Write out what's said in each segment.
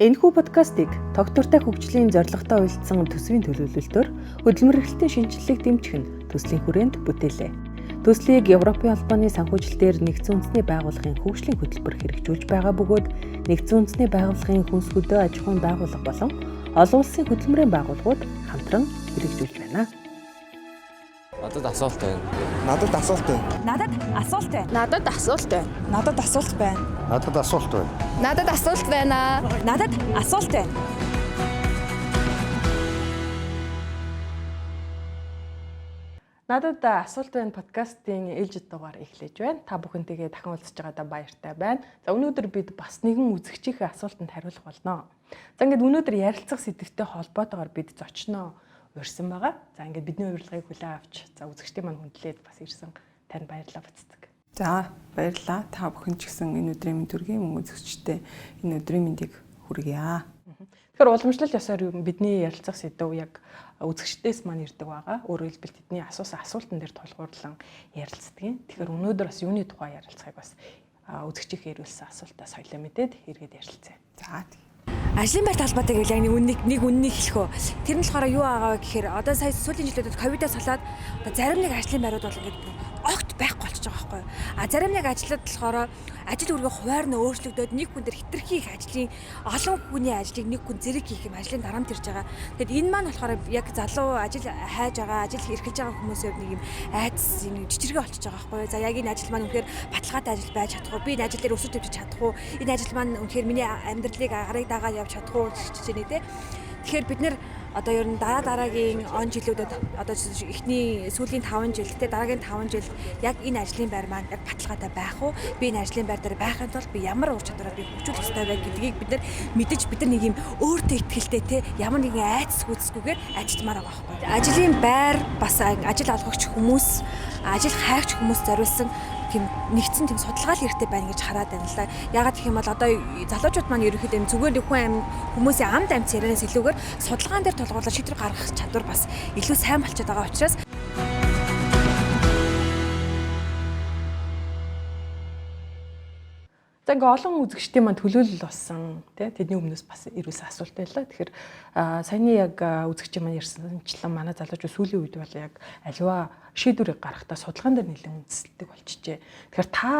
Энэхүү подкастыг тогтвортой хөгжлийн зорилготой үйлдсэн төсвийн төлөвлөлтөөр хөдөлмөр эрхлэлтийн шинжилгээг дэмжих нь төслийн хүрээнд бүтээлээ. Төслийг Европын албаны санхүүжилтээр нэгдсэн үндэсний байгууллагын хөгжлийн хөтөлбөр хэрэгжүүлж байгаа бөгөөд нэгдсэн үндэсний байгууллагын хүнс хөдөө аж ахуйн байгууллага болон олон улсын хөдөлмөрийн байгууллагууд хамтран хэрэгжүүлж байна. Надад асуулт байна. Надад асуулт байна. Надад асуулт байна. Надад асуулт байна. Надад асуулт байна. Надад асуулт байна. Надад асуулт байна. Надад асуулт байна. Надад асуулт байна подкастын ээлжид дугаар эхлэж байна. Та бүхэнтэйгээ дахин уулзч байгаадаа баяртай байна. За өнөөдөр бид бас нэгэн үзэгчийнхээ асуултанд хариулах болно. За ингээд өнөөдөр ярилцах сэдвтэй холбоотойгоор бид зочноо урьсан байгаа. За ингээд бидний урилгыг хүлээн авч за үзэгчдийн маань хүндлээд бас ирсэн танд баярлалаа бацдаг. За баярлалаа. Та бүхэн ч гэсэн энэ өдрийн мэнд төргийн мөн үзэгчтэй энэ өдрийн мэндийг хүргье. Тэгэхээр уламжлал ёсоор бидний ярилцах сэдв яг үзэгчдээс маань ирдэг байгаа. Өөрөөр хэлбэл тэдний асуусан асуултан дээр тулгуурлан ярилцдаг. Тэгэхээр өнөөдөр бас юуны тухай ярилцахыг бас үзэгчийнхээ ирүүлсэн асуултаа соёлоо мэдээд эргээд ярилцъя. За Ажлын байр талбайтай гэж яг нэг үннийг хэлэх үү. Тэр нь болохоор юу байгаа вэ гэхээр одоо сая сүүлийн жилүүдэд ковидоос болоод одоо зарим нэг ажлын байрууд бол ингээд огт байхгүй болчихж байгаа байхгүй юу. А зарим нэг ажлууд болохоор ажил үргээ хуваар нь өөрчлөгдөд нэг хүн дээр хитрхи их ажлын олон хүний ажлыг нэг хүн зэрэг хийх юм ажлын дарамт ирж байгаа. Тэгэд энэ маань болохоор яг залуу ажил хайж байгаа, ажил эрхэлж байгаа хүмүүсийн нэг юм айдас юм жижигрэг болчихж байгаа байхгүй юу. За яг энэ ажил маань үнэхээр баталгаатай ажил байж чадах уу? Би энэ ажил дээр өсөж явж чадах уу? Энэ ажил маань үнэхээр миний амьдралыг агарыг дагаад явж чадах уу гэж байна те. Тэгэхээр бид нэр одоо ер нь дараагийн он жилүүдэд одоо эхний сүүлийн 5 жил те дараагийн 5 жил яг энэ ажлын байр маань яг баталгаатай байх уу? Би энэ ажлын байр дээр байхын тулд би ямар ур чадвараар би хөгжүүлэх ёстой вэ гэдгийг бид нар мэдэж бид нар нэг юм өөртөө ихтгэлтэй те ямар нэгэн айдас гүйцэхгүйгээр ажилламаар байгаа байхгүй. Ажлын байр бас ажил олгогч хүмүүс, ажил хайгч хүмүүс зориулсан тийм нэгдсэн тийм судалгаа л хэрэгтэй байна гэж хараад байна л да. Ягаад гэх юм бол одоо залуучууд маань ерөнхийдөө зүгээр хүн хүмүүсийн амд амьд ярианаас илүүгээр судалгаан дээр тулгуурлаж шийдвэр гаргах чадвар бас илүү сайн болчиход байгаа учраас За ингээ олон үзэгчдийн маань төлөөлөл болсон тий тэдний өмнөөс бас ирүүлсэн асуулт байлаа. Тэгэхээр саяны яг үзэгчийн маань ярьсанчлан манай залуучууд сүүлийн үед бол яг аливаа шийдвэрийг гаргахдаа судалгаан дээр нэлээд үндэслэдэг болчихжээ. Тэгэхээр та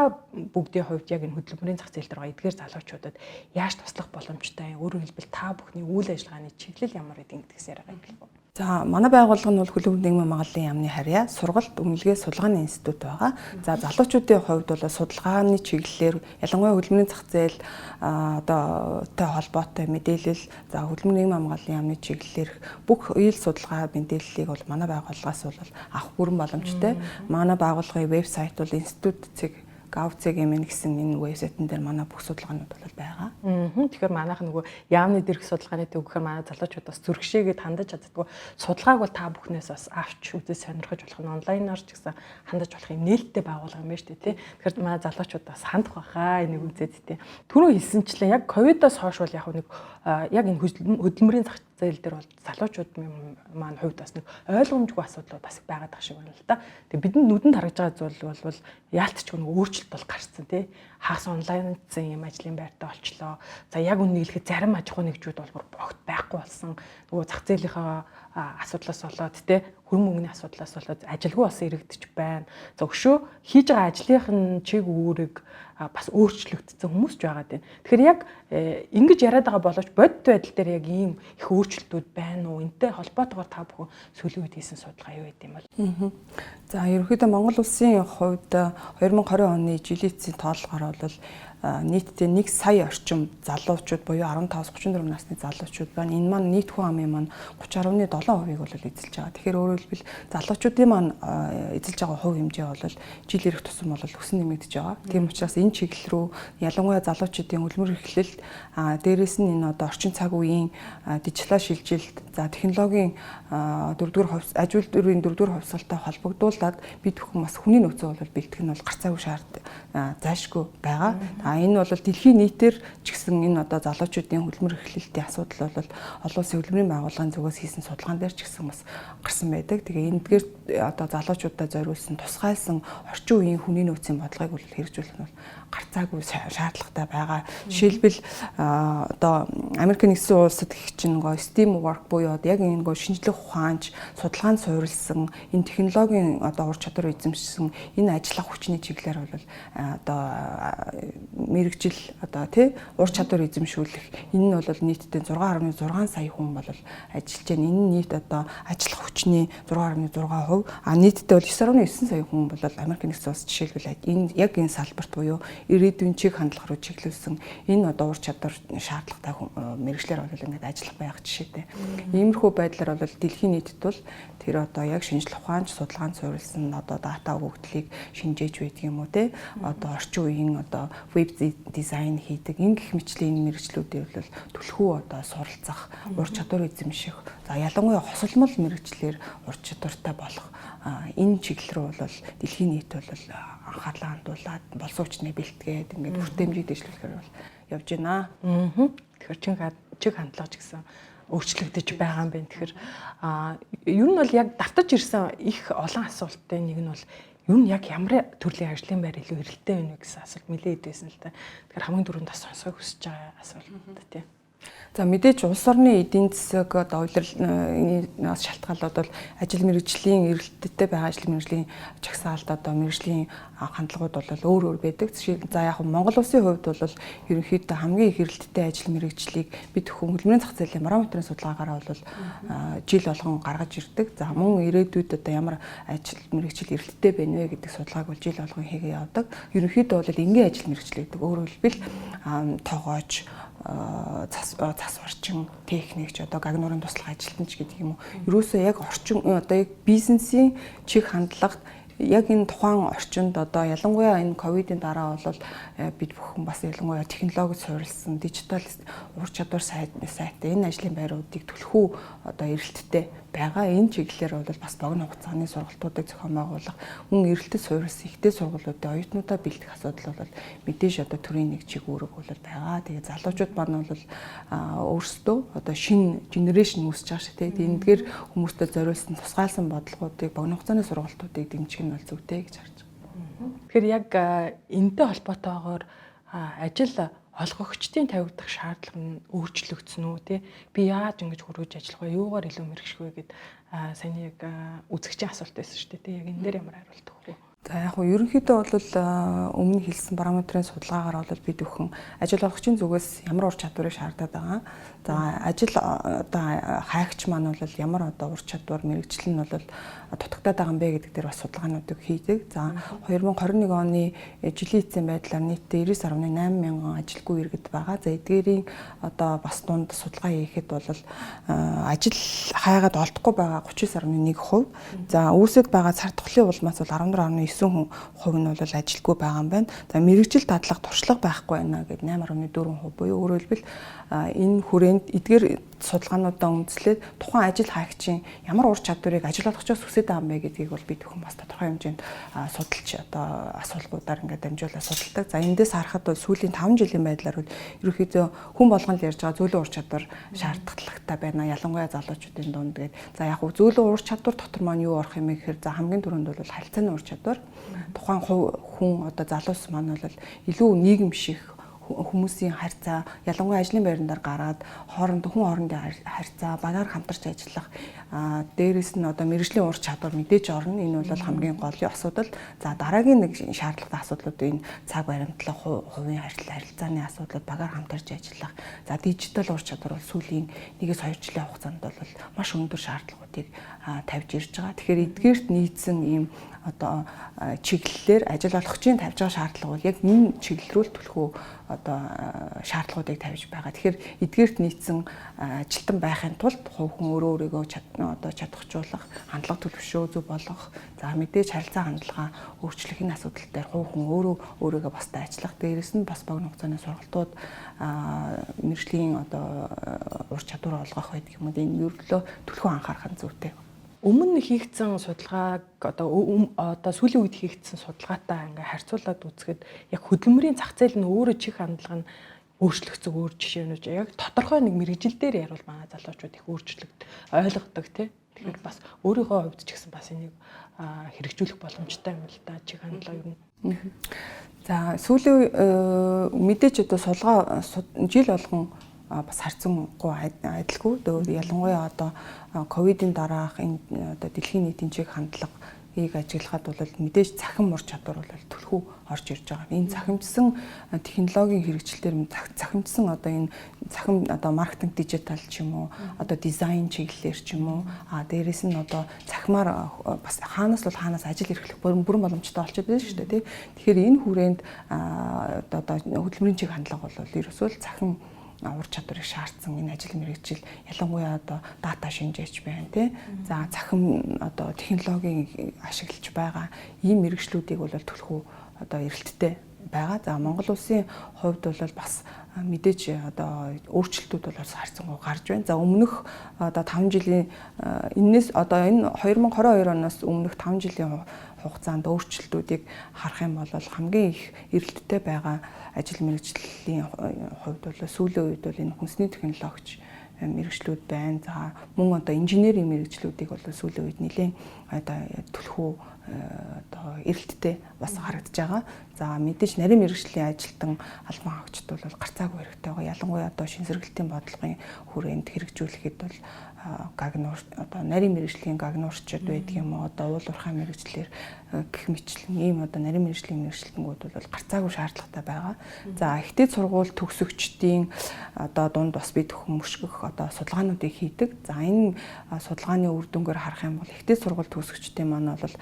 бүгдийн хувьд яг энэ хөдөлмөрийн зах зээл дээр байгаа эдгээр залуучуудад яаж туслах боломжтой вэ? Өөрөөр хэлбэл та бүхний үйл ажиллагааны чиглэл ямар гэдэг гэдгээс яриагаа хэлбэл. За манай байгууллага нь бол хөлбөмбөг нийгмийн магадлалын яамны харьяа сургалт үнэлгээ судалгааны институт байгаа. За залуучуудын хувьд бол судалгааны чиглэлээр ялангуяа хөдөлмөрийн зах зээл одоо тэй холбоотой мэдээлэл за хөдөлмөрийн нийгмийн магадлалын яамны чиглэлээр бүх үйл судалгаа мэдээллийг бол манай байгууллагаас бол авах бүрэн боломжтой. Манай байгууллагын вебсайт бол institute.gov.cg гэсэн энэ вебсайтн дээр манай бүх судалгаанууд бол байгаа. Тэгэхээр манайх нөгөө яамны дэрх судалгааны төв гэхээр манай залуучууд бас зөргшээгээд хандаж чаддгүй судалгааг бол та бүхнээс бас авч үзэж сонирхож болох нь онлайнаар ч гэсэн хандаж болох юм нээлттэй байгуулга юм байна шүү дээ тий. Тэгэхээр манай залуучууд бас хандах байхаа энийг үзээд тий. Түрүү хэлсэнчлэн яг ковидоос хойш бол яг нэг яг энэ хөдөлмөрийн зах зээл дээр бол залуучууд маань хувьд бас нэг ойлгомжгүй асуудлууд бас байгаад байгаа шиг байна л да. Тэгээ бидэнд нүдэнд харагдж байгаа зүйл бол яалтчгүй нэг өөрчлөлт бол гарцсан тий. Хагас онлайнцсан юм ажлын байртаа олчлоо. За яг үнэ хэлэхэд зарим аж ахуйн нэгжүүд бол огт байхгүй болсон. Нөгөө зах зээлийнхаа асуудлаас болоод тий хөрөн мөнгөний асуудлаас болоод ажилгүй болсон иргэдэж байна. За өшөө хийж байгаа ажлынхын чиг үүрэг бас өөрчлөгдсөн хүмүүс ч байгаа дээ. Тэгэхээр яг ингэж яриад байгаа боловч бодит байдал дээр яг ийм их өөрчлөлтүүд байна уу? Энтэй холбоотойгоор та бүхэн сүүлийн үед хийсэн судалгаа юу гэдэг юм бол? За ерөнхийдөө Монгол улсын хувьд 2020 оны жилийн эцсийн тооллогоор бол нийтдээ 1 сая орчим залуучууд буюу 15-34 насны залуучууд байна. Энэ маань нийт хүн амын маань 30.7%-ийг бол эзэлж байгаа. Тэгэхээр өөрөөр хэлбэл залуучуудын маань эзэлж байгаа хувь хэмжээ бол жил ирэх тусам бол өсөн нэмэгдэж байгаа. Тийм учраас энэ чиглэл рүү ялангуяа залуучуудын хөдөлмөр эрхлэлт дээрээс нь энэ одоо орчин цаг үеийн дижитал шилжилт, за технологийн 4-р аж үйлдвэрийн 4-р хувьсгалтай холбогдуулаад бид бүхэн бас хүний нөөцөө бол бэлтгэх нь бол гарцаагүй зайлшгүй байгаа. Энэ бол дэлхийн нийтээр ч гэсэн энэ одоо залуучуудын хөдөлмөр эрхлэлтийн асуудал бол олон улсын хөдөлмөрийн байгууллагын зүгээс хийсэн судалгаан дээр ч гэсэн бас гарсан байдаг. Тэгээ энэгээр одоо залуучуудад зориулсан тусгайлсан орчин үеийн хүний нөөцийн бодлогыг бол хэрэгжүүлэх нь бол гарцаагүй шаардлагатай байгаа. Жишээлбэл одоо Америкийн нэгдсэн улсад гэх чинь нөгөө STEAM work буюу яг энэ нөгөө шинжлэх ухаанч, судалгаанд суурилсан, энэ технологийн одоо ур чадвар эзэмшсэн энэ ажиллах хүчний чиглэлээр бол одоо мэрэгжил одоо тий ур чадвар эзэмшүүлэх энэ нь бол нийтдээ 6.6 сая хүн бол ажиллаж байна. Энэ нийт одоо ажиллах хүчний 6.6%, нийтдээ бол 9.9 сая хүн бол Америкийн нэгдсэн улс жишээлбэл энэ яг энэ салбарт буюу ирээдүйн чиг хандлага руу чиглүүлсэн энэ одоо ур чадвар шаардлагатай мэрэгчлэр бол ингээд ажиллах байх жишээтэй. Иймэрхүү байдлаар бол дэлхийн нийтэд бол тэр одоо яг шинжлэх ухаанч судалгаанд суурилсан одоо дата өгөгдлийг шинжээж байдаг юм уу те одоо орчин үеийн одоо веб дизайн хийдэг энэ гэх мэтлийн мэрэгчлүүдийн бол түлхүү одоо суралцах, ур чадвар эзэмших, за ялангуяа хосолмол мэрэгчлэр ур чадвартай болох энэ чиглэл рүү бол дэлхийн нийт бол анхаарлаа хандуулад болсон хүчний бэлтгээд ингээд хүртээмжийг дэвшлүүлэхээр бол явж байна. Тэгэхээр чиг хандлага ч гэсэн өөрчлөгдөж байгаа юм байна. Тэгэхээр ер нь бол яг давтаж ирсэн их олон асуултын нэг нь бол ер нь яг ямар төрлийн ажлын байр илүү эрэлттэй байна вэ гэсэн асуулт нэлээд идэвсэн л та. Тэгэхээр хамгийн түрүүнд бас сонсохыг хүсэж байгаа асуулт тийм. За мэдээж улс орны эдийн засаг одоо удирдлагаас шалтгаалаад бол ажил мэргэжлийн эрэлттэй байгаа ажил мэргэжлийн чагсаалт одоо мэргэжлийн хандлагууд бол өөр байдаг. За яг Монгол улсын хувьд бол ерөнхийдөө хамгийн их эрэлттэй ажил мэргэжлийг бид хөдөлмөрийн зах зээлийн барометрын судалгаагаараа бол жил болгон гаргаж ирдэг. За мөн ирээдүйд одоо ямар ажил мэргэжил эрэлттэй байна вэ гэдэг судалгааг бол жил болгон хийгээ явдаг. Ерөнхийдөө бол энгийн ажил мэргэжил гэдэг. Өөрөөр хэлбэл тоогооч цас орчин техникч одоо гагнуурын туслах ажилтнч гэдэг юм уу. Ерөөсөө яг орчин одоо яг бизнесийн чиг хандлагт яг энэ тухайн орчинд одоо ялангуяа энэ ковидын дараа бол бид бүхэн бас ялангуяа технологид суурилсан дижитал ур чадвар сайтай энэ ажлын байруудыг түлхүү одоо эрэлттэй байгаа. Энэ чиглэлээр бол бас богино хугацааны сургалтуудыг зохион байгуулах, мөн эрэлтэд суурилсан ихтэй сургуулиудын оюутнуудаа бэлдэх асуудал бол мэдээж одоо төрийн нэг чиг үүрэг бол байгаа. Тэгээ залуучууд маань бол өөрсдөө одоо шинэ генерашн үүсэж байгаа шүү дээ. Эндгээр хүмүүстээ зориулсан тусгайлсан бодлогоодыг богино хугацааны сургалтуудыг дэмжих нь бол зүйтэй гэж харж байгаа. Тэгэхээр яг энэтэй холбоотойгоор ажил олгогчдын тавигдах шаардлага нь өөрчлөгдсөн үү те би яаж ингэж хөрвж ажиллах вэ юугаар илүү мэрэгших вэ гэд сайн яг үзэгчийн асуулт байсан шүү дээ те яг энэ дээр ямар хариулт өгөх вэ? За яг нь ерөнхийдөө бол өмнө хэлсэн барометрын судалгаагаар бол бид бүхэн ажил олгогчийн зүгээс ямар ур чадварыг шаардаад байгаа. За ажил одоо хайгч маань бол ямар одоо ур чадвар мэрэгжил нь бол дутагдаад байгаа юм бэ гэдэг дээр бас судалгаануудыг хийдэг. За 2021 оны жилийн эцсийн байдлаар нийтдээ 99.8 мянган ажилгүй иргэд байгаа. За эдгээрийн одоо бас дунд судалгаа хийхэд бол ажил хайгаад олдохгүй байгаа 39.1%. За үүсэт байгаа цар тухлын улмаас бол 14.9% нь бол ажилгүй байгаа юм байна. За мэрэгжил дадлага туршлага байхгүй байна гэд 8.4% буюу өөрөөр хэлбэл энэ хүрээнд эдгээр судалгаануудаа үндэслээд тухайн ажил хайгчийн ямар ур чадварыг ажил олгогчоос хүсэж байгаа юм бэ гэдгийг бол бид бүхэн бас тодорхой хэмжээнд судалж одоо асуулгуудаар ингээд дамжуулаад судалдаг. За эндээс харахад бол сүүлийн 5 жилийн байдлаар бол ерөнхийдөө хүн болгонд ярьж байгаа зөөлөн ур чадвар шаардлагатай байна. Ялангуяа залуучуудын дунд тэгээд за яг зөөлөн ур чадвар дотор маань юу орох юм бэ гэхээр за хамгийн түрүүнд бол харилцааны ур чадвар. Тухайн хүн одоо залуус маань бол илүү нийгэмших хүмүүсийн харьцаа ялангуяа ажлын байрандаар гараад хүн хоорондын харьцаа багаар хамтарч ажиллах дээрээс нь одоо мэргэжлийн ур чадвар мэдээж орно. Энэ бол хамгийн голын асуудал. За дараагийн нэг шаардлагатай асуудлууд энэ цаг баримтлах, хувийн харилцааны асуудлууд багаар хамтарч ажиллах. За дижитал ур чадвар бол сүүлийн 1-2 жилийн хугацаанд бол маш өндөр шаардлагуудыг тавьж ирж байгаа. Тэгэхээр эдгээрт нийцсэн ийм одоо чиглэлээр ажил олгогчийн тавьж байгаа шаардлага бол яг энэ чиглэл рүү түлхүү одоо шаардлагуудыг тавьж байгаа. Тэгэхээр эдгээрт нийцсэн ажилтан байхын тулд хувь хүн өөрийгөө одоо чадахжуулах, хандлага төлөвшөө зөв болгох, за мэдээж харилцаа хандлага өөрчлөх энэ асуудал дээр хувь хүн өөрийгөө бастай ажиллах, дээрэс нь бас богино хугацааны сургалтууд мэргэжлийн одоо ур чадвар олгох байдаг юм уу. Энэ ерөнхийдөө түлхүү анхаарах нь зүйтэй. өмнө хийгдсэн судалгааг одоо сүүлийн үед хийгдсэн судалгаатай ингээ харьцуулаад үзэхэд яг хөдөлмөрийн зах зээл нь өөрөө чих хандлага нь өөрчлөгдсөн өөр жишээнүүд яг тодорхой нэг мэрэгжил дээр ярил манай залуучууд их ойлгодог тий. Тэгэхээр бас өөрийнхөө хувьд ч гэсэн бас энийг хэрэгжүүлэх боломжтой юм л да чих хандлага ер нь. За сүүлийн мэдээч одоо судалгаа жил болгон бас харьцангуй адилгүй. Ялангуяа одоо ковидын дараах энэ одоо дэлхийн нийтийн чиг хандлагыг ажиглахад бол мэдээж цахим ур чадвар бол түлхүү орж ирж байгаа. Энэ цахимжсан технологийн хэрэгжилтээр цахимжсан одоо энэ цахим одоо маркетинг дижитал ч юм уу одоо дизайн чиглэлээр ч юм уу дээрэс нь одоо цахимаар бас хаанаас ажил эрхлэх бүрэн боломжтой болчиход байна шүү дээ тий. Тэгэхээр энэ хүрээнд одоо хөдөлмөрийн чиг хандлага бол ерөөсөө л цахим ур чадварыг шаардсан энэ ажил мэргэжил ялангуяа одоо дата шинжээч байна тий. За цахим одоо технологиг ашиглаж байгаа ийм мэргэжлүүдийг бол түлхүү одоо эрэлттэй байгаа. За Монгол улсын хувьд бол бас мэдээж одоо өөрчлөлтүүд бол харьцангуй гарч байна. За өмнөх одоо 5 жилийн энэс одоо энэ 2022 оноос өмнөх 5 жилийн хугацаанд өөрчлөлтүүдийг харах юм бол хамгийн их эрэлттэй байгаа ажил мэргэжлийн хувьд бол сүүлийн үед бол энэ хүнсний технологич мэргэжлүүд байна. За мөн одоо инженерийн мэргэжлүүдийг бол сүүлийн үед нэлээд одоо түлхүү одоо эрэлттэй бас харагдаж байгаа. За мэдээж нарийн мэргэжлийн ажилтан албан хаагчид бол гарцаагүй хэрэгтэй байгаа. Ялангуяа одоо шинсэргэлтийн бодлогын хүрээнд хэрэгжүүлэхэд бол гагнуур одоо нарийн мэргэжлийн гагнуурчид байдаг юм уу одоо уул уурхай мэргэжлэр гэх мэтлэн ийм одоо нарийн мэргэжлийн мэргэжлэнгүүд бол гарцаагүй шаардлагатай байгаа. За ихтэй сургууль төгсөгчдийн одоо дунд бас бид хүмүүшгэх одоо судалгаануудыг хийдэг. За энэ судалгааны үр дүнгээр харах юм бол ихтэй сургууль төгсөгчдийн маань бол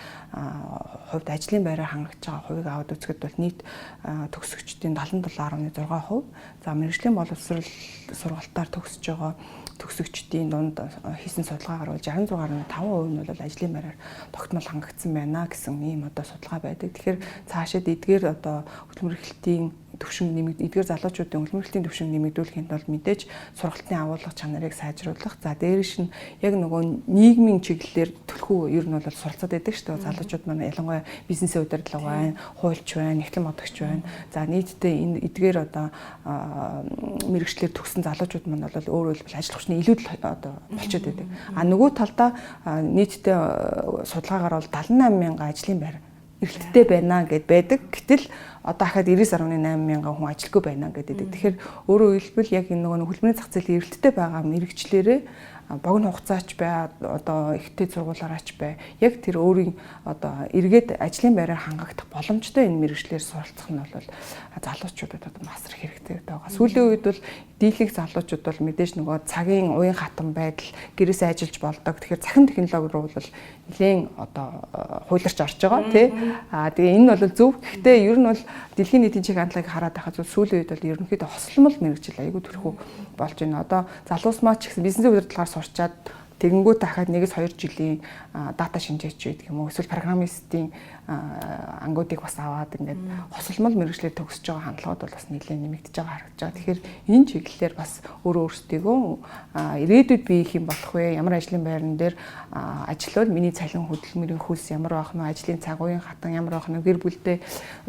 хувьд ажлын байраар хангаж байгаа хувийг аваад үзэхэд бол нийт төгсөгчдийн 77.6%. За мэргэжлийн боловсрол сургалтаар төгсөж байгаа төгсөгчдийн дунд хийсэн судалгаагаар бол 66.5% нь бол ажлын байраар тогтмол хангагдсан байна гэсэн ийм одоо судалгаа байдаг. Тэгэхээр цаашид эдгээр одоо хөдөлмөр эрхлэлтийн төвшин эдгээр залуучуудын хөдөлмөр эрхлэлийн төвшин нэмэгдүүлэхэд бол мэдээж сургалтын агуулга чанарыг сайжруулах. За дээрэс нь яг нөгөө нийгмийн чиглэлээр түлхүү ер нь бол суралцаад байдаг шүү дээ. Залуучууд маань ялангуяа бизнесийн удирдлага байна, хуульч байна, эхлэн бодогч байна. За нийтдээ энэ эдгээр одоо мэргэжлэр төгссөн залуучууд маань бол өөрөө бол ажил хүчний илүү одоо болчиход байдаг. А нөгөө талдаа нийтдээ судалгаагаар бол 78,000 ажлын байр эрэлттэй байна гэд байдаг. Гэтэл одоо хахад 99.8 мянган хүн ажилгүй байна гэдэг. Тэгэхээр өөрөөр хэлбэл яг энэ нөгөө хөдөлмөрийн зах зээлийн эрэлттэй байгаа мэргэжлэрээ богино хугацаач бай одоо ихтэй сургуулаараач бай яг тэр өөрийн одоо эргээд ажлын байраар хангагдах боломжтой энэ мэргэжлэр суралцах нь бол залуучуудад одоо масар хэрэгтэй байгаа. Сүүлийн үед бол дийлэх залуучууд бол мэдээж нөгөө цагийн уян хатан байдал гэрээсээ ажиллаж болдог. Тэгэхээр цахим технологи руу бол нэлээд одоо хуйларч орж байгаа тий. Тэгээ энэ бол зөв. Гэхдээ ер нь бол дэлхийн нийтийн чиг хандлагыг хараад байхад сүүлийн үед бол ерөнхийдөө хосломол мэргэжил аягүй төрхөө болж байна. Одоо залуус маа ч гэсэн бизнесийн удирдлагаар сурчаад тэгэнгүүт дахиад 1-2 жилийн дата шинжээч гэдэг юм уу эсвэл программистийн ангуудыг бас аваад ингээд хосолмол мэргэжлээр төгсөж байгаа хандлагууд бол бас нэлээд нэмэгдэж байгаа харагдаж байгаа. Тэгэхээр энэ чиглэлээр бас өөрөөсдийгөө ирээдүйд би их юм болох вэ? Ямар ажлын байран дээр ажиллавал миний цалин хөдөлмөрийн хөлс ямар байх нь, ажлын цаг уян хатан ямар байх нь, гэр бүлдээ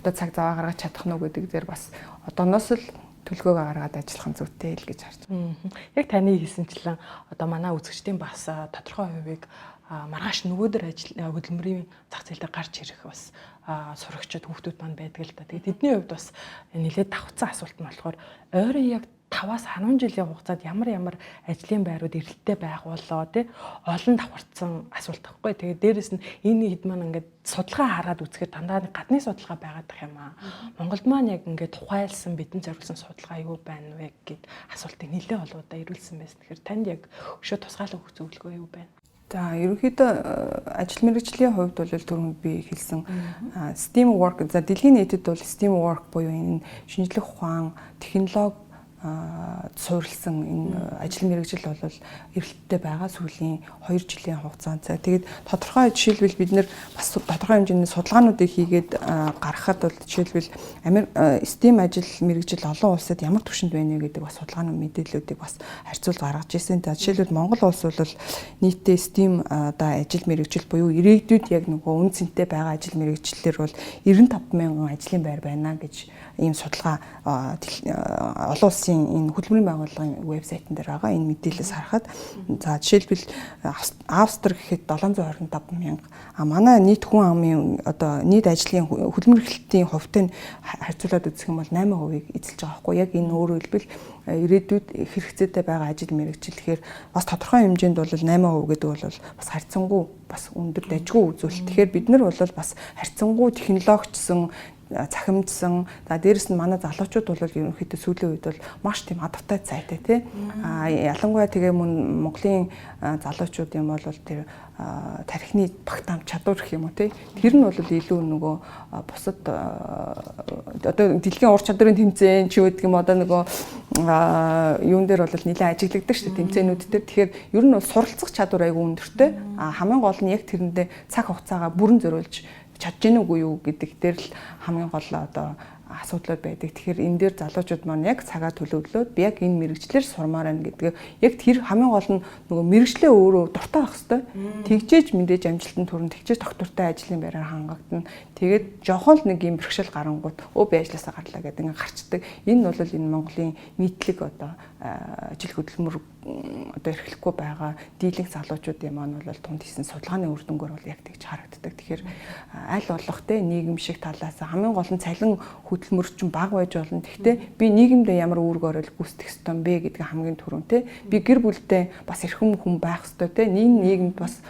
одоо цаг зав гаргаж чадах нь гэдэг дээр бас одооноос л төлгөөг гаргаад ажиллах нь зүйтэй л гэж харж байна. Яг таны хэлсэнчлэн одоо манай үзэгчдийн бас тодорхой хувийг маргааш нөгөөдөр хөдөлмөрийн зах зээл дээр гарч ирэх бас сурагчид хүүхдүүд маань байдаг л да. Тэгээд тэдний хувьд бас нэлээд давхцсан асуулт нь болохоор ойрын яг 5-аас 10 жилийн хугацаанд ямар ажлын байрууд эрэлттэй байх болоо тий олон давхарцсан асуулт байхгүй. Тэгээд дээрэс нь энэ хэд маань ингээд судалгаа хараад үзэхэд дандаа гадны судалгаа байгаад байх юм аа. Монголд маань яг ингээд тухайлсан бидэн зориулсан судалгаа юу байна вэ гэд асуултыг нэлээд олоодаа ирүүлсэн байсан. Тэгэхээр танд яг өшөө тусгаалan өгөх зөвлөгөө юу байна? За ерөнхийдөө ажил мэргэжлийн хувьд бол түрүүнд би хэлсэн STEAM work за дэлхийн нийтэд бол STEAM work буюу энэ шинжлэх ухаан, технологи суурилсан энэ ажил мэргэжил бол эрэлттэй байгаа сүүлийн 2 жилийн хугацаанд. Тэгээд тодорхой жишээлбэл бид нэр бас тодорхой хэмжээний судалгаануудыг хийгээд гаргахад бол жишээлбэл STEM ажил мэргэжил олон улсад ямар түвшинд байна вэ гэдэг бас судалгааны мэдээллүүдийг бас харьцуулж гаргаж ирсэн. За жишээлбэл Монгол улс бол нийтдээ STEM одоо ажил мэргэжил буюу ирээдүйд яг нөгөө үн цэнтэй байгаа ажил мэргэжлэлэр бол 95,000 ажлын байр байна гэж ийм судалгаа олон улсын энэ хөдөлмөрийн байгууллагын вебсайтн дээр байгаа энэ мэдээлэлээс харахад за жишээлбэл Австри гэхэд 725,000 манай нийт хүн амын одоо нийт ажлын хөдөлмөр эрхлэлтийн хувьтай харьцуулаад үзэх юм бол 8%-ийг эзэлж байгаа байхгүй яг энэ өөрөөр хэлбэл ирээдүйд хэрэгцээтэй байгаа ажил мэргэжил гэхээр бас тодорхой хэмжээнд бол 8% гэдэг бол бас харьцангуй бас өндөр дайггүй үзүүлэлт. Тэгэхээр бид нар бол бас харьцангуй технологичсон цахимдсан. За дээрэс нь манай залуучууд бол ерөнхийдөө сүүлийн үед бол маш тийм адаптай цайтай тий. Ялангуяа тэгээ мөн Монголын залуучууд юм бол тэр тархины багтаамж чадвар гэх юм уу тий. Тэр нь бол илүү нөгөө бусад одоо дэлхийн ур чадрын тэмцээн ч гэдэг юм одоо нөгөө юун дээр бол нэлээд ажиглагддаг шүү дээ тэмцээнүүд дээр. Тэгэхээр ер нь бол суралцах чадвар айгүй өндөртэй. Хамгийн гол нь яг тэрэндээ цаг хугацаагаа бүрэн зориулж чадж гэнэ үгүй юу гэдэг дээр л хамгийн гол одоо асуудлууд байдаг. Тэгэхээр энэ дээр залуучууд маань яг цагаа төлөвлөөд би яг энэ мэрэгчлэр сурмаар байна гэдгээ яг тэр хамгийн гол нь нөгөө мэрэгчлээ өөрөө дуртай байх хэвээр. Тэгжээж мэдээж амжилтанд хүрэн тэгжээж доктортой ажлын байраар хангагдана. Тэгээд жохон л нэг юм бэрхшээл гарангууд би ажилласаа гарлаа гэдэг ингээ гарчдаг. Энэ бол энэ Монголын нийтлэг одоо ажил хөдөлмөр одоо эрхлэхгүй байгаа дийлэнх залуучуудын маань бол тунд хийсэн судалгааны үр дүнгээр бол яг тэгж харагддаг. Тэгэхээр аль болох те нийгэм шиг талаас хамгийн гол нь цалин хөдөлмөрчин баг байж болно. Гэхдээ би нийгэмдээ ямар үүрэг оройл гүйцэтгэх ёстой юм бэ гэдэг хамгийн түрүүн те. Би гэр бүлдээ бас эрхэм хүн байх ёстой те. Нийгэмд бас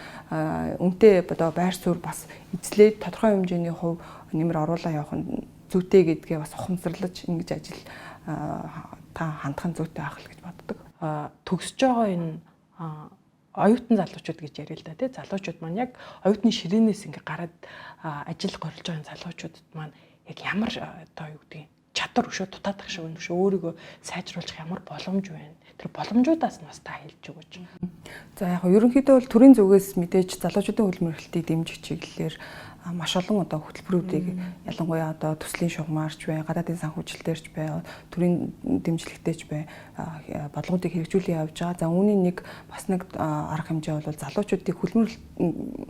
үнэтэй одоо байр суурь бас эзлээд тодорхой хэмжээний хувь нэмэр оруулаа явах нь зүйтэй гэдгээ бас ухамсарлаж ингэж ажил та хандхан зүйтэй байх л гэж боддог. Төгсөж байгаа энэ оюутан залуучууд гэж яриа л да тий. Залуучууд маань яг оюутны ширээнээс ингээ гараад ажил горилж байгаа залуучуудад маань яг ямар одоо юу гэдэг чадвар өшөө дутаадах шиг өнөш өөрийгөө сайжруулах ямар боломж байна. Тэр боломжуудаас нь бас та хэлж өгөөч. За яг ерөнхийдөө бол төрийн зүгээс мэдээж залуучуудын хөдөлмөр эрхлэлтийг дэмжих чиглэлээр маш олон одоо хөтөлбөрүүдийг ялангуяа одоо төслийн шугамаарч бай, гадаадын санхүүжилтээрч бай, төрийн дэмжлэгтэйч бай бодлогуудыг хэрэгжүүлэн явж байгаа. За үүний нэг бас нэг арга хэмжээ бол залуучуудын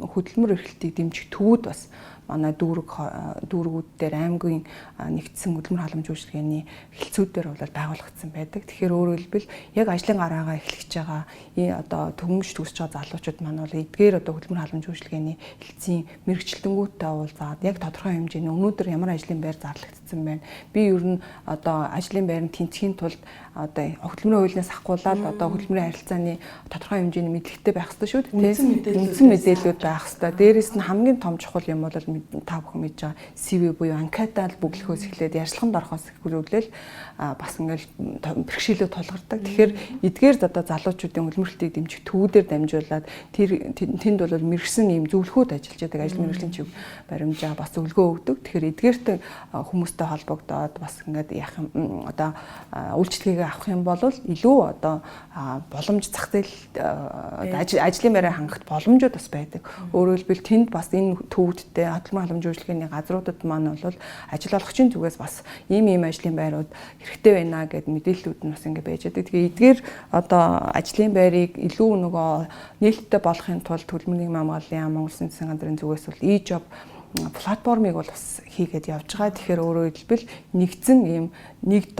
хөдөлмөр эрхлэлтийг дэмжих төвүүд бас манай дүүргүүд дээр аймгийн нэгдсэн хөдөлмөр халамж үйлчилгээний хэлцүүдээр бол байгуулагдсан байдаг. Тэгэхээр өөрөөр хэлбэл яг ажлын гараагаа эхлэж байгаа одоо төгөмж төгсөж байгаа залуучууд маань бол эдгээр одоо хөдөлмөр халамж үйлчилгээний хэлцийн мэрэгчлэнгүүдтэй уулзаад яг тодорхой хэмжээний өнөөдөр ямар ажлын байр зарлагдсан байна. Би ер нь одоо ажлын байранд тэнцхийн тулд одоо хөдөлмөрийн хуулиас ахгуулаад одоо хөдөлмөрийн харилцааны тодорхой хэмжээний мэдлэгтэй байх хэрэгтэй шүү дээ. Үндсэн мэдээллүүд байх хэрэгтэй. Дээрээс нь хамгийн том чухал юм бол та бүхэн мэдж байгаа CV буюу анкетад бүглэхөөс эхлээд ярьцлаганд орохоос эхлүүлэл бас ингээл бэрхшээлөө тулгардаг. Тэгэхээр эдгээр одоо залуучуудын хөдөлмөрлөлтийг дэмжих төвүүдээр дамжуулаад тэнд бол мэрэгсэн ийм зөвлөхүүд ажиллаж байгаа ажил мэргэжлийн чиг баримжаа бас зөвлөгөө өгдөг. Тэгэхээр эдгээртэй хүмүүстэй холбогдоод бас ингээд яах юм одоо үйлчлэгээ авах юм бол илүү одоо боломж зах зээл ажлын байраар хангахт боломжууд бас байдаг. Өөрөөр хэлбэл тэнд бас энэ төвүүдтэй хөдөлмөр халамж үйлчилгээний газруудад маань бол ажил олгогчийн зүгээс бас ийм ажлын байрууд хэрэгтэй байна гэд мэдээллүүд нь бас ингэ байж байгаа. Тэгээ эдгээр одоо ажлын байрыг илүү нөгөө нээлттэй болгохын тулд хөдөлмөрийн хамгааллын Монгол Улсын засгийн газрын зүгээс бол e-job платформыг бол бас хийгээд явж байгаа. Тэгэхээр өөрөөр хэлбэл нэгдсэн ийм нэг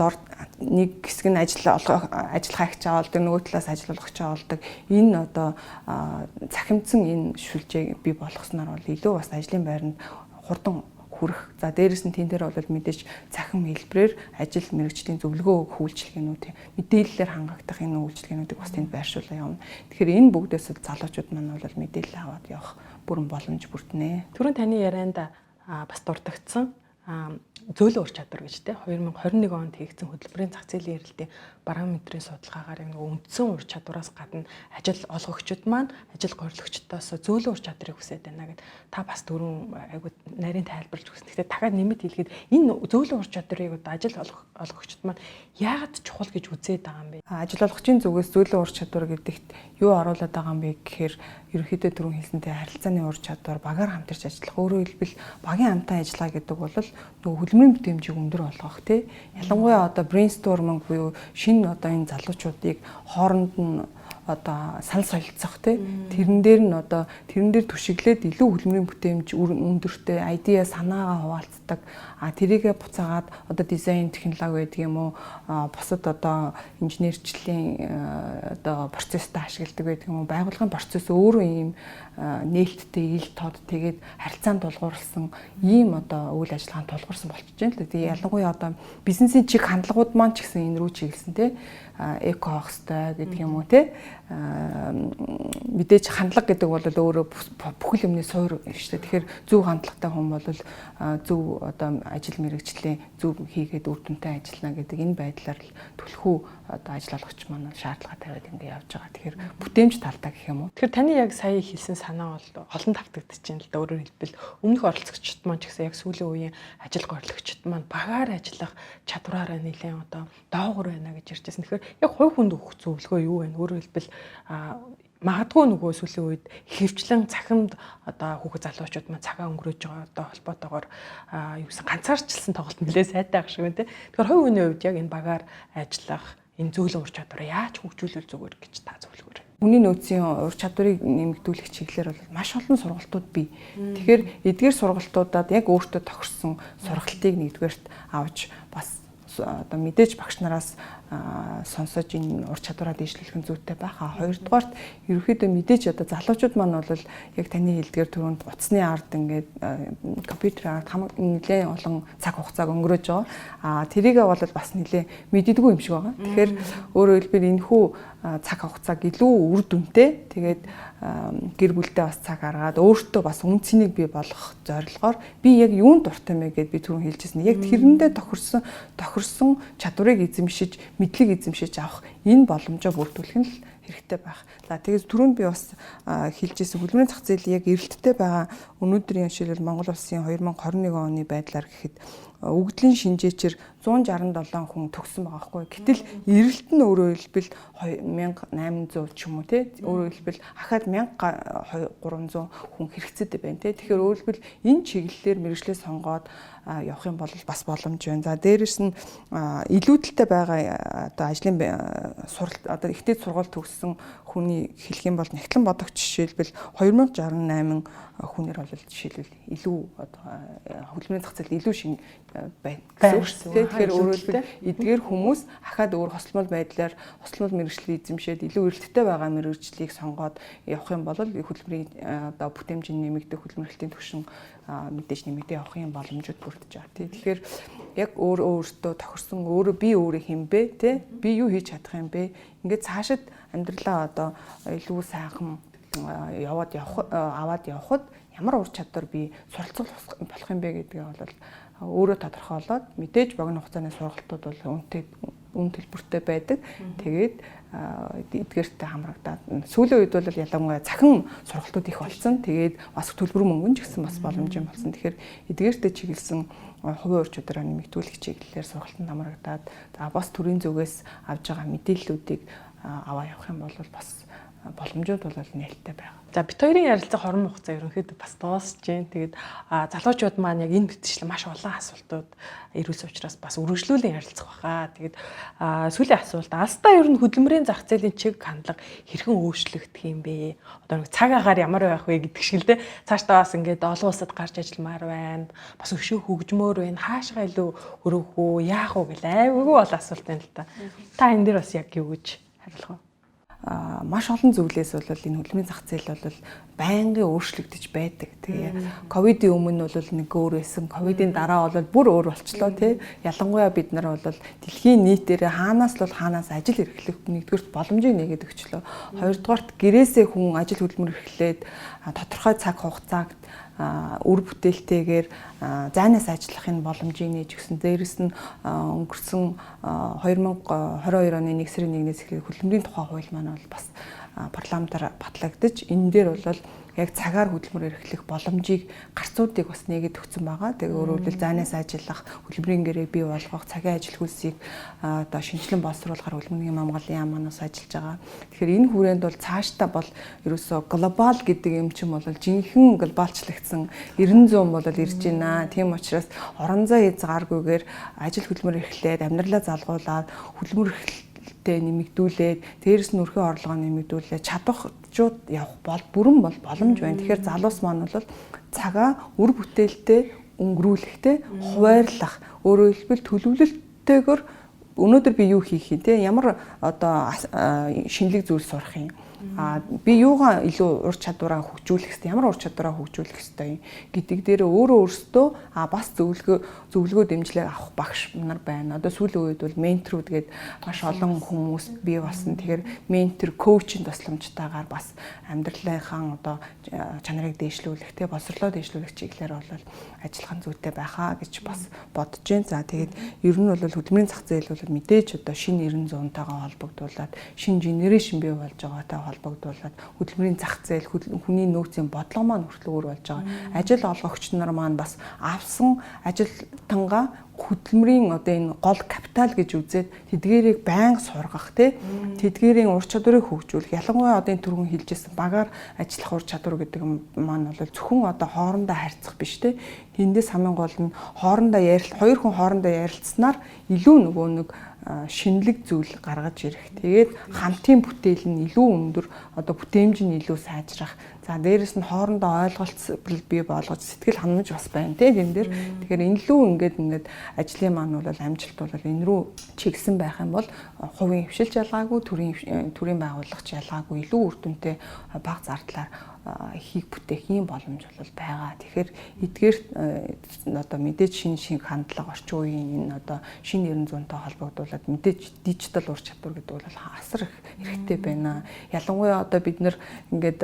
хэсэг нь ажил хайгч авалдаг, нөгөө талаас ажил олгогч авалдаг. Энэ одоо цахимдсан энэ шүлжээг бий болгосноор бол илүү бас ажлын байранд хурдан хүрэх. За дээрэс нь тэн дээр бол мэдээж цахим хэлбэрээр ажил мэргэжлийн зөвлөгөө өгөх үйлчилгээнүүд, мэдээллээр хангагдах энэ үйлчилгээнүүдийг бас тэнд байршуулаа явна. Тэгэхээр энэ бүгдээс залуучууд маань бол мэдээлэл аваад явах бүрэн боломж бүрднэ. Түрүүн таны ярианд бас дурддагдсан зөөлөн ур чадвар гэж те 2021 онд хийгдсэн хөтөлбөрийн зах зээлийн эрэлтийн барометрийн судалгаагаар нэг үндсэн ур чадвараас гадна ажил олгогчид маань ажил горилгочдоос зөөлөн ур чадрыг хүсэж байна гэд та бас дөрөв айгуу нарийн тайлбарлаж өгсөн. Гэхдээ дахиад нэмэт хэлгээд энэ зөөлөн ур чадрыг одоо ажил олгогчид маань яагаад чухал гэж үзээд байгаа юм бэ? Ажил олгогчийн зүгээс зөөлөн ур чадвар гэдэгт юу оруулаад байгаа юм бэ гэхээр ерөнхийдөө түрүүн хэлсэнтэй харилцааны ур чадвар, багаар хамтарч ажиллах, өөрөөр хэлбэл багийн хамтан ажиллагаа гэдэг бол нөгөө хөдөлмөрийн бүтээмжийг өндөр болгох тий. Ялангуяа одоо брейнсторминг буюу шинэ одоо энэ залуучуудыг хооронд нь одоо санал солилцох тий. Тэрэн дээр түшиглээд илүү хөдөлмөрийн бүтээмж өндөртэй айдиа санаагаа хуваалцдаг. Тэрийгэ буцаагаад одоо дизайн технологи гэдэг юм уу бусад одоо инженерчлэлийн одоо процесстэй ашигладаг байдаг юм уу байгууллагын процесс өөрөө ийм нээлттэй ил тод тэгээд харилцаанд тулгуурласан ийм одоо үйл ажиллагаанд тулгуурсан болчихж байна л да. Тэгээд ялангуяа одоо бизнесийн чиг хандлагууд маань ч гэсэн энэ рүү чиглэсэн тий эко хостой гэдэг юм уу тий мэдээж хандлага гэдэг бол өөрөө бүхэл юмны суур шүү дээ. Тэгэхээр зөв хандлагатай хүн бол зөв одоо ажил мэргэжлийн зөв хийгээд үр дүнтэй ажиллана гэдэг энэ байдлаар л түлхүү одоо ажил олгогч маань шаардлага тавиад ингэ явж байгаа. Тэгэхээр бүтээмж талтай гэх юм уу. Тэгэхээр таны яг сая хэлсэн санаа бол олон давтагдчихээн л да. Өөрөөр хэлбэл өмнөх оролцогчид маань ч гэсэн яг сүүлийн үеийн ажил горлогчид маань багаар ажиллах чадвараараа нэлээд одоо доогуур байна гэж ярьж байсан. Тэгэхээр яг хувь хүнд өгөх зөвлөгөө юу вэ? Өөрөөр хэлбэл магадгүй нөгөө сүүлийн үед хөвчлэн цахимд одоо хүүхэд залуучууд маань цагаа өнгөрөөж байгаа одоо холбоотойгоор юу гэсэн ганцаарчлсан тоглолт нэлээд сайтай ах шиг байна те. Тэгэхээр хувь хүний хувьд яг энэ багаар ажиллах энэ зөөлөн ур чадвараа яаж хөгжүүлвэл зүгээр гэж та зөвлөгөөр. Хүний нөөцийн ур чадварыг нэмэгдүүлэх чиглэлээр бол маш олон сургалтууд бий. Тэгэхээр эдгээр сургалтуудад яг өөртөө тохирсон сургалтыг нэгдүгээрт авч бас одоо мэдээж багш нараас сонсож энэ ур чадвараа дэвшлүүлэх нь зүйтэй байх. Хоёрдугаарт ерөөхдөө мэдээж одоо залуучууд маань бол яг таны хэлдгээр түрүүнд утасны ард ингээд компьютерийн ард нэлээд олон цаг хугацааг өнгөрөөж байгаа. Тэрийгээ бол бас нэлээд мэддэггүй юм шиг байгаа. Тэгэхээр өөрөөр хэлбэл энэхүү цаг хугацааг илүү үр дүнтэй тэгээд гэр бүлдээ бас цаг гаргаад өөртөө бас үнцнийг бий болгох зорилгоор би яг юунд дуртай мэ гэдээ би түрүүн хэлжсэн. Яг тэрэндээ тохирсон чадварыг эзэмшиж мэдлэг эзэмшиж авах энэ боломжоо бүрдүүлэх нь л хэрэгтэй байх. За тэгээд түрүүнд би бас хэлжсэн хөдөлмөрийн зах зээл яг эрэлттэй байгаа өнөөдрийн жишээлбэл Монгол улсын 2021 оны байдлаар гэхэд өгдлийн шинжээчээр 167 хүн төгссөн байгаа хгүй. Гэтэл эрэлт нь өөрөөр хэлбэл 2800 ч юм уу те. Өөрөөр хэлбэл ахаад 1300 хүн хэрэгцээтэй байна те. Тэгэхээр өөрөөр хэлбэл энэ чиглэлээр мэргэжлээ сонгоод явах юм бол бас боломж байна. За дээрэс нь илүүдэлтэй байгаа одоо ажлын суралт одоо ихтэй сургууль төгссөн хүний хэлэх юм бол нягтлан бодогч жишээлбэл 2068 хүнээр бол жишээлбэл илүү одоо хөдөлмөрийн зах зээл илүү шинэ байна гэсэн үг. Тэгэхээр өөрөөр хэлбэл эдгээр хүмүүс ахаад өөр хослол байдлаар хослол мэргэжлийг эзэмшээд илүү эрэлттэй байгаа мэргэжлийг сонгоод явах юм бол хөдөлмөрийн одоо бүтээмжийн нэмэгдэх хөдөлмөрлөлтийн түвшин мэдээж нэмэгдээ явах юм боломжууд бүрдэж байгаа. Тэгэхээр яг өөртөө тохирсон өөрөө би өөрөө хэм бэ те би юу хийж чадах юм бэ ингээд цаашид амьдралаа одоо илүү сайхан аваад явхад ямар ур чадвар би суралцах болох юм бэ гэдгээ бол өөрөө тодорхойлоод мэдээж богино хугацааны сургалтууд бол үн төлбөртэй байдаг. Тэгээд эдгээртэй хамрагдаад сүүлийн үед бол ялангуяа цахим сургалтууд их болсон. Тэгээд бас төлбөр мөнгөн ч гэсэн бас боломж юм болсон. Тэгэхээр эдгээртэй чиглэсэн хувийн ур чадвараа нэмэгдүүлэх чиглэлээр сургалтанд хамрагдаад бас төрийн зүгээс авж байгаа мэдээллүүдийг аваа явах юм бол бас боломжууд бол нээлттэй байна. За бит хоёрын ярилцах хорон хугацаа ерөнхийдөө бас дуусж байна. Тэгээд залуучууд маань яг энэ мэтчлэн маш олон асуултууд ирүүлсэн учраас бас үргэлжлүүлэн ярилцах баха. Тэгээд сүүлийн асуулт алстаа ер нь хөдөлмөрийн зах зээлийн чиг хандлага хэрхэн өөрчлөгдөх юм бэ? Одоо нэг цаг агаар ямар байх вэ гэдэг шиг л дээ. Цаашдаа бас ингээд олон улсад гарч ажилламаар байна. Бас өшөө хөгжмөр байна. Хаашгаа илүү өрөөх үү, яах вэ гэл айгүй бол асуулт байна л та. Та энэ дээр бас яг юу гэж хариулах вэ? Маш олон зүйлээс бол энэ хөдөлмөрийн зах зээл бол байнгын өөрчлөгдөж байдаг. Тэгээ ковидын өмнө бол нэг өөр байсан. Ковидын дараа бол бүр өөр болчлоо тий. Ялангуяа бид нар бол дэлхийн нийтээр хаанаас ажил эрхлэх нэгдүгürt боломжийг нэгээд өгчлөө. Хоёрдугаарт гэрээсээ хүн ажил хөдөлмөр эрхлээд тодорхой цаг хугацааг үр бүтээлтэйгээр зайнаас ажиллахын боломжийг нээж өгсөн. Дээрээс нь өнгөрсөн 2022 оны 1 сарын 1-ээс эхлээд хөдөлмөрийн тухай хууль маань бол бас парламентаар батлагдаж энэ дээр бол яг цагаар хөдөлмөр эрхлэх боломжийг гарцуудыг бас нээгээд өгсөн байгаа. Тэгээ өөрөөр хэлбэл зайнаас ажиллах, хөдөлмөрийн гэрээ бий болгох, цагийн ажил хөлсийг одоо шинжилэн боловсруулахаар хөдөлмөрийн хамгааллын яам манаас ажиллаж байгаа. Тэгэхээр энэ хүрээнд бол цаашдаа бол ерөөсөө глобал гэдэг юм чинь бол жинхэнэ глобалчлагдсан 90 100 бол ирж байна. Тийм учраас орон зай хязгааргүйгээр ажил хөдөлмөр эрхлээд амьдралаа залгуулад хөдөлмөр тэ нэмэгдүүлээд дээрэс нь өрхөө орлогоо нэмэгдүүлээд чадварчууд явах бол бүрэн бол боломж байна. Тэгэхээр залуус маань бол цагаа үр бүтээлтэй өнгөрүүлэхтэй хуваарлах, өөрөөр хэлбэл төлөвлөлттэйгээр өнөөдөр би юу хийх юм те, ямар одоо шинэлэг зүйл сурах юм. Би юугаа илүү ур чадвараа хөгжүүлэх хэрэгтэй, ямар ур чадвараа хөгжүүлэх хэрэгтэй юм гэдэг дээр өөрөөсөө бас зөвлөгөө дэмжлэг авах багш нар байна. Одоо сүүлийн үед бол менторуд гээд маш олон хүмүүс бий болсон. Тэгэхээр ментор, коучинг тусламжтайгаар бас амьдралынхаа одоо чанарыг дээшлүүлэх, те боловсролоо дээшлүүлэх чиглэлээр бол ажиллах зүйтэй байхаа гэж бас бодож байна. За тэгээд ер нь бол хөдөлмөрийн зах зээл бол мэдээж одоо шинэ 90 100-тайгаа холбогдуулаад шинэ генерашн бий болж байгаатай холбогдуулаад хөдөлмөрийн зах зээл, хүний нөөцийн бодлого маань хүртэл өөр болж байгаа. Ажил олгогч нар маань бас авсан ажилтангаа хөдөлмөрийн одоо энэ гол капитал гэж үзээд тэдгээрийг байнга сургах, тэдгээрийн ур чадварыг хөгжүүлэх. Ялангуяа одоо энэ түрүүн хэлжсэн багаар ажиллах ур чадвар гэдэг маань бол зөвхөн одоо хоорондоо харьцах биш те. Тэндээс хамгийн гол нь хоёр хүн хоорондоо ярилцсанаар илүү нөгөө нэг шинэлэг зүйл гаргаж ирэх. Тэгээд хамтын бүтээл нь илүү өндөр, одоо бүтээмж нь илүү сайжрах. За дээрэс нь хоорондоо ойлголцол бий болгож сэтгэл ханамж бас байна тийм дээр. Тэгэхээр энэ лүү ингээд ажлын маань бол амжилт бол энэ рүү чиглэсэн байх юм бол хувийн хвшилж ялгаагүй, төрийн байгууллагч ялгаагүй илүү үр дүнтэй бага зардлаар хийх бүтээх юм боломж бол байгаа. Тэгэхээр эдгээр одоо мэдээж шинэ хандлага орчин үеийн энэ одоо шинэ 90 100-тай холбогдуулаад мэдээж дижитал ур чадвар гэдэг бол асар их хэрэгтэй байна. Ялангуяа одоо бид нэр ингээд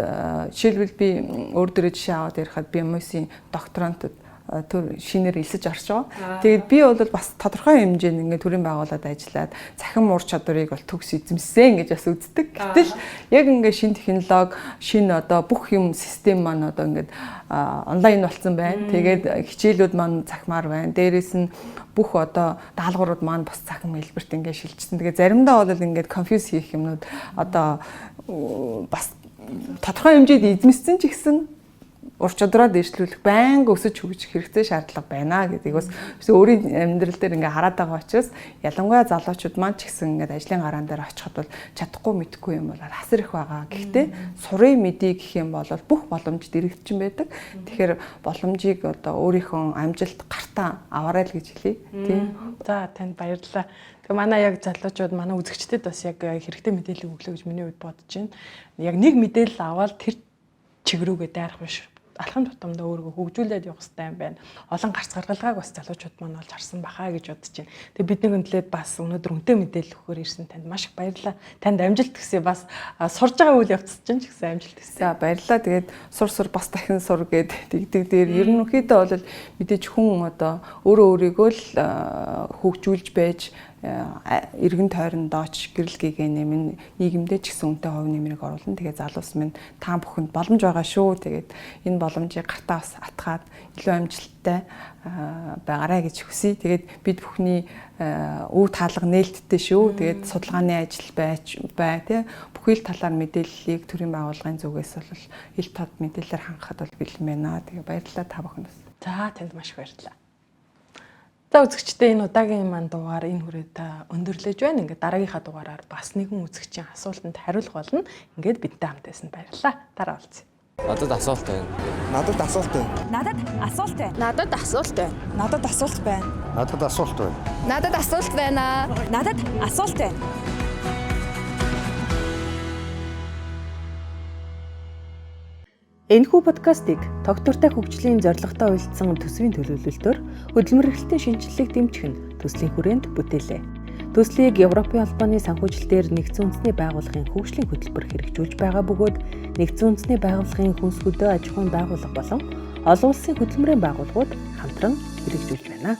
жишээлбэл би өөр дөрөв жишээ аваад ярихад би MSc докторантад төр шинээр элсэж орж байгаа. Тэгээд би бол бас тодорхой хэмжээнд ингээд төрийн байгууллагад ажиллаад цахим ур чадварыг бол төгс эзэмсэн гэж бас үздэг. Гэтэл яг ингээд шинэ технологи, шинэ одоо бүх юм систем маань одоо ингээд онлайн болсон байна. Тэгээд хичээлүүд маань цахимаар байна. Дээрээс нь бүх одоо даалгаврууд маань бас цахим хэлбэрт ингээд шилжсэн. Тэгээд заримдаа бол ингээд конфьюз хийх юмнууд одоо бас тодорхой хэмжээнд эзэмссэн ч гэсэн ур чадвараа дээшлүүлэх байнга өсөж хөгжих хэрэгтэй шаардлага байна гэдгийг бас өөрийн амьдрал дээр ингээ хараад байгаа учраас ялангуяа залуучууд маань ч гэсэн ингээ ажлын гараан дээр очиход бол чадахгүй мэдхгүй юм бол асар их байгаа. Гэхдээ сурын мэдээ гэх юм бол бүх боломж дэрэгдсэн байдаг. Тэгэхээр боломжийг одоо өөрийнхөө амжилт гартаа аваарай л гэж хэлье. Тийм. За танд баярлалаа. Тэгээ манай яг залуучууд манай үзэгчдэд бас яг хэрэгтэй мэдээлэл өглөө гэж миний хувьд бодож байна. Яг нэг мэдээлэл аваад тэр чиг рүүгээ дайрах биш. Алхам тутамдаа өөрийгөө хөгжүүлээд явах хэрэгтэй юм байна. Олон гарц гаргалгааг бас залуучууд маань олж харсан бахаа гэж бодож байна. Тэгээ бидний хөндлөөд бас өнөөдөр үнэтэй мэдээлэл өгөхөөр ирсэн танд маш их баярлалаа. Танд амжилт хүсье, бас сурж байгаа үйл явцд чинь ч гэсэн амжилт хүсье. За баярлалаа. Тэгээд сур бас дахин сур гээд тэгдэг дээр ерөнхийдөө бол мэдээж хүн одоо өөрийгөө л хөгжүүлж байж эргэн тойрондооч гэрэл гэгээ нэмэн нийгэмдээ ч гэсэн үнэтэй хувь нэмрийг оруулна. Тэгээ залуус минь та бүхэнд боломж байгаа шүү. Тэгээд энэ боломжийг гартаа бас атгаад илүү амжилттай байгаарай гэж хүсье. Тэгээд бид бүхний өв таалга нээлттэй шүү. Тэгээд судалгааны ажил бай тий. Бүхэл талаар мэдээллийг төрийн байгууллагын зүгээс бол ил тод мэдээлэлээр хангахад бол бэлэн байна. Тэгээ баярлалаа та бүхэнд. За танд маш их баярлалаа. За үзэгчдээ энэ удаагийн маань дугаар энэ хүрээд өндөрлөж байна. Ингээд дараагийнхаа дугаараар бас нэгэн үзэгчийн асуултанд хариулах болно. Ингээд бидтэй хамт байсан баярлалаа. Дараа уулзъя. Надад асуулт байна. Надад асуулт байна. Надад асуулт байна. Надад асуулт байна. Надад асуулт байна. Надад асуулт байна. Надад асуулт байна. Надад асуулт байна. Энэхүү подкастыг тогтвортой хөгжлийн зорилготой үйлдсэн төсвийн төлөвлөлтөөр хөдөлмөр эрхлэлтийн шинжилгээг дэмжих нь төслийн хүрээнд бүтээлээ. Төслийг Европын албаны санхүүжилтээр нэгдсэн үндэсний байгууллагын хөгжлийн хөтөлбөр хэрэгжүүлж байгаа бөгөөд нэгдсэн үндэсний байгууллагын хүнс хөдөө аж ахуйн байгууллага болон олон улсын хөтөлмөрийн байгууллагууд хамтран хэрэгжүүлж байна.